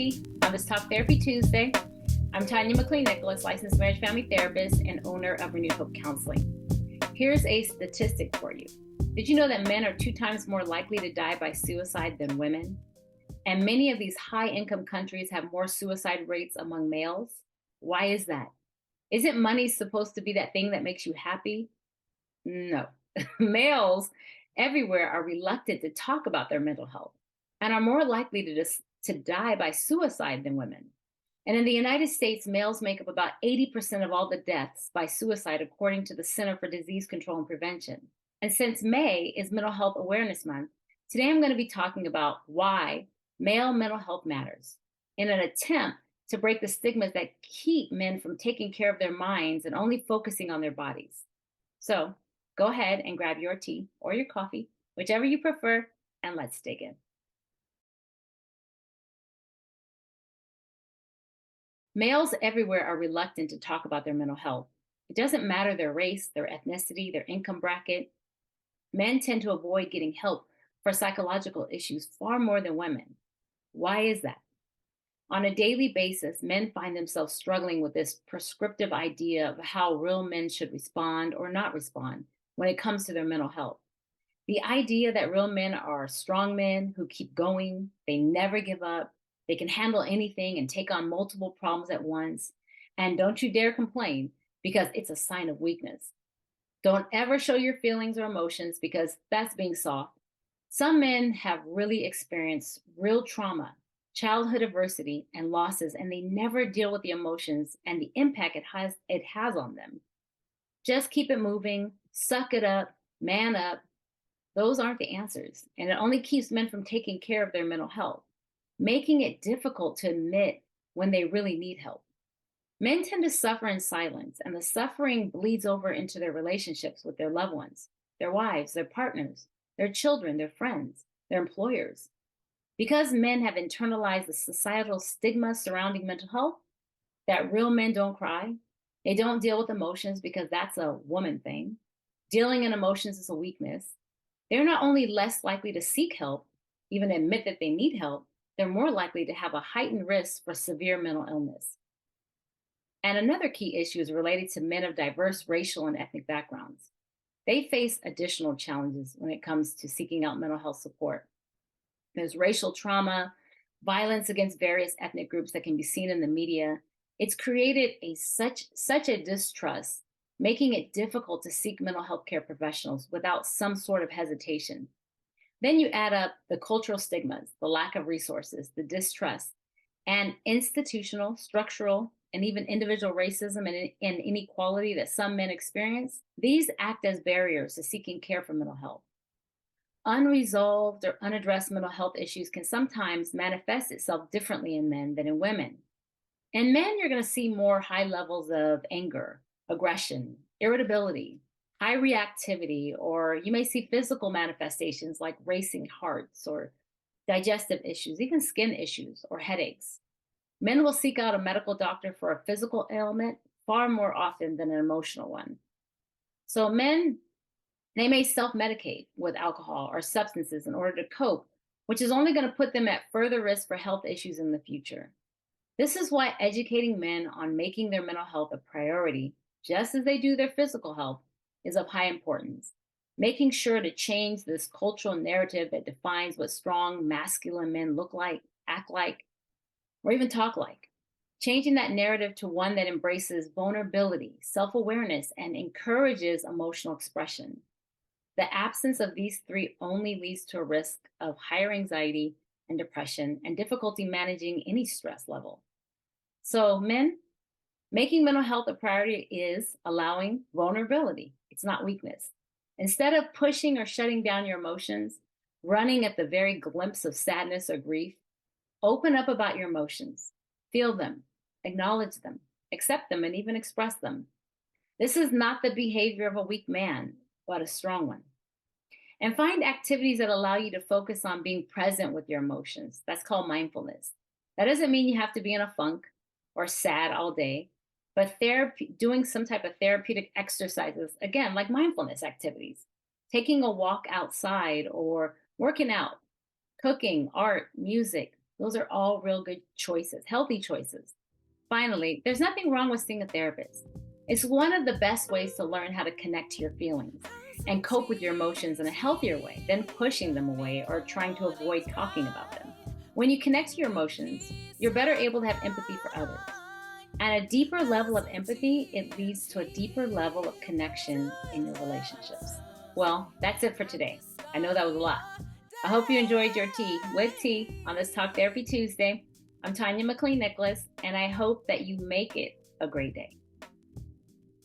everybody. On this Talk Therapy Tuesday, I'm Tanya McLean-Nicholas, licensed marriage family therapist and owner of Renewed Hope Counseling. Here's a statistic for you. Did you know that men are 2 times more likely to die by suicide than women? And many of these high-income countries have more suicide rates among males. Why is that? Isn't money supposed to be that thing that makes you happy? No. Males everywhere are reluctant to talk about their mental health and are more likely to die by suicide than women. And in the United States, males make up about 80% of all the deaths by suicide, according to the Center for Disease Control and Prevention. And since May is Mental Health Awareness Month, today I'm going to be talking about why male mental health matters in an attempt to break the stigmas that keep men from taking care of their minds and only focusing on their bodies. So go ahead and grab your tea or your coffee, whichever you prefer, and let's dig in. Males everywhere are reluctant to talk about their mental health. It doesn't matter their race, their ethnicity, their income bracket. Men tend to avoid getting help for psychological issues far more than women. Why is that? On a daily basis, men find themselves struggling with this prescriptive idea of how real men should respond or not respond when it comes to their mental health. The idea that real men are strong men who keep going, they never give up, they can handle anything and take on multiple problems at once. And don't you dare complain because it's a sign of weakness. Don't ever show your feelings or emotions because that's being soft. Some men have really experienced real trauma, childhood adversity, and losses, and they never deal with the emotions and the impact it has on them. Just keep it moving, suck it up, man up. Those aren't the answers, and it only keeps men from taking care of their mental health, making it difficult to admit when they really need help. Men tend to suffer in silence, and the suffering bleeds over into their relationships with their loved ones, their wives, their partners, their children, their friends, their employers. Because men have internalized the societal stigma surrounding mental health, that real men don't cry, they don't deal with emotions because that's a woman thing. Dealing in emotions is a weakness. They're not only less likely to seek help, even admit that they need help, they're more likely to have a heightened risk for severe mental illness. And another key issue is related to men of diverse racial and ethnic backgrounds. They face additional challenges when it comes to seeking out mental health support. There's racial trauma, violence against various ethnic groups that can be seen in the media. It's created such a distrust, making it difficult to seek mental health care professionals without some sort of hesitation. Then you add up the cultural stigmas, the lack of resources, the distrust, and institutional, structural, and even individual racism and inequality that some men experience. These act as barriers to seeking care for mental health. Unresolved or unaddressed mental health issues can sometimes manifest itself differently in men than in women. In men, you're going to see more high levels of anger, aggression, irritability, high reactivity, or you may see physical manifestations like racing hearts or digestive issues, even skin issues or headaches. Men will seek out a medical doctor for a physical ailment far more often than an emotional one. So men, they may self-medicate with alcohol or substances in order to cope, which is only going to put them at further risk for health issues in the future. This is why educating men on making their mental health a priority, just as they do their physical health, is of high importance. Making sure to change this cultural narrative that defines what strong masculine men look like, act like, or even talk like. Changing that narrative to one that embraces vulnerability, self-awareness, and encourages emotional expression. The absence of these 3 only leads to a risk of higher anxiety and depression and difficulty managing any stress level. So men, making mental health a priority is allowing vulnerability. It's not weakness. Instead of pushing or shutting down your emotions, running at the very glimpse of sadness or grief, open up about your emotions, feel them, acknowledge them, accept them, and even express them. This is not the behavior of a weak man, but a strong one. And find activities that allow you to focus on being present with your emotions. That's called mindfulness. That doesn't mean you have to be in a funk or sad all day, but doing some type of therapeutic exercises, again, like mindfulness activities, taking a walk outside or working out, cooking, art, music, Those are all real good choices, healthy choices. Finally, there's nothing wrong with seeing a therapist. It's one of the best ways to learn how to connect to your feelings and cope with your emotions in a healthier way than pushing them away or trying to avoid talking about them. When you connect to your emotions, you're better able to have empathy for others. And a deeper level of empathy, it leads to a deeper level of connection in your relationships. Well, that's it for today. I know that was a lot. I hope you enjoyed your tea with tea on this Talk Therapy Tuesday. I'm Tanya McLean Nicholas, and I hope that you make it a great day.